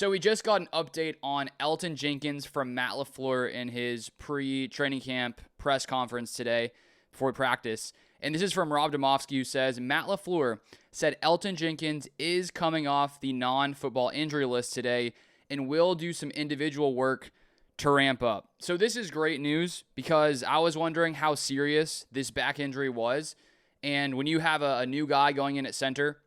So we just got an update on Elgton Jenkins from Matt LaFleur in his pre-training camp press conference today before practice. And this is from Rob Domofsky, who says, Matt LaFleur said Elgton Jenkins is coming off the non-football injury list today and will do some individual work to ramp up. So this is great news because I was wondering how serious this back injury was. And when you have a new guy going in at center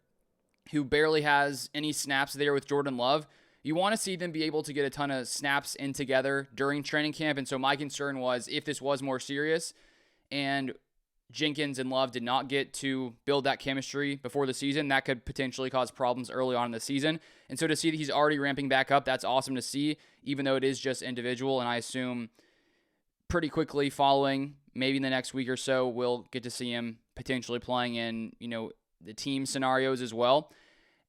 who barely has any snaps there with Jordan Love, you want to see them be able to get a ton of snaps in together during training camp. And so my concern was if this was more serious and Jenkins and Love did not get to build that chemistry before the season, that could potentially cause problems early on in the season. And so to see that he's already ramping back up, that's awesome to see, even though it is just individual. And I assume pretty quickly following, maybe in the next week or so, we'll get to see him potentially playing in, the team scenarios as well.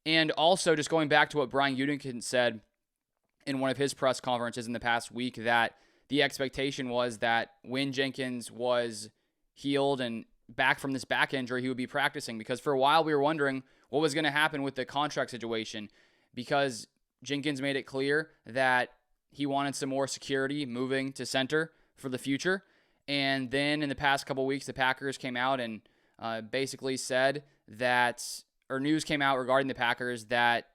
And also just going back to what Brian Gutekunst said in one of his press conferences in the past week, that the expectation was that when Jenkins was healed and back from this back injury, he would be practicing, because for a while we were wondering what was going to happen with the contract situation, because Jenkins made it clear that he wanted some more security moving to center for the future. And then in the past couple of weeks, the Packers came out and basically said that, or news came out regarding the Packers that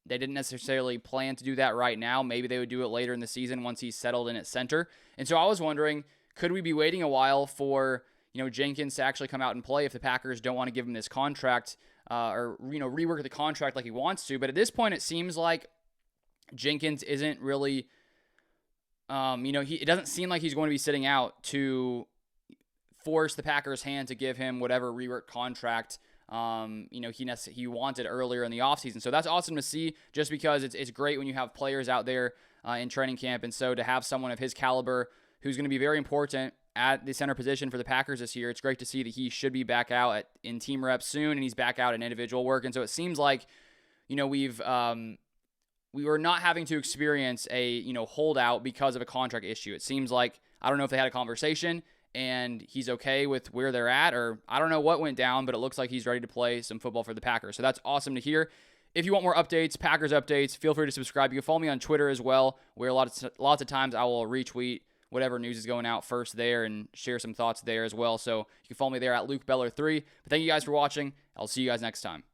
they didn't necessarily plan to do that right now. Maybe they would do it later in the season once he's settled in at center. And so I was wondering, could we be waiting a while for Jenkins to actually come out and play if the Packers don't want to give him this contract or rework the contract like he wants to? But at this point, it seems like Jenkins isn't really, it doesn't seem like he's going to be sitting out to force the Packers' hand to give him whatever rework contract he wanted earlier in the offseason. So that's awesome to see, just because it's great when you have players out there in training camp. And so to have someone of his caliber who's going to be very important at the center position for the Packers this year, it's great to see that he should be back out in team reps soon, and he's back out in individual work. And so it seems like, we were not having to experience a, holdout because of a contract issue. It seems like, I don't know if they had a conversation and he's okay with where they're at, or I don't know what went down, but it looks like he's ready to play some football for the Packers. So that's awesome to hear. If you want more updates, Packers updates, feel free to subscribe. You can follow me on Twitter as well, where lots of times I will retweet whatever news is going out first there and share some thoughts there as well. So you can follow me there at LukeBeller3. But thank you guys for watching. I'll see you guys next time.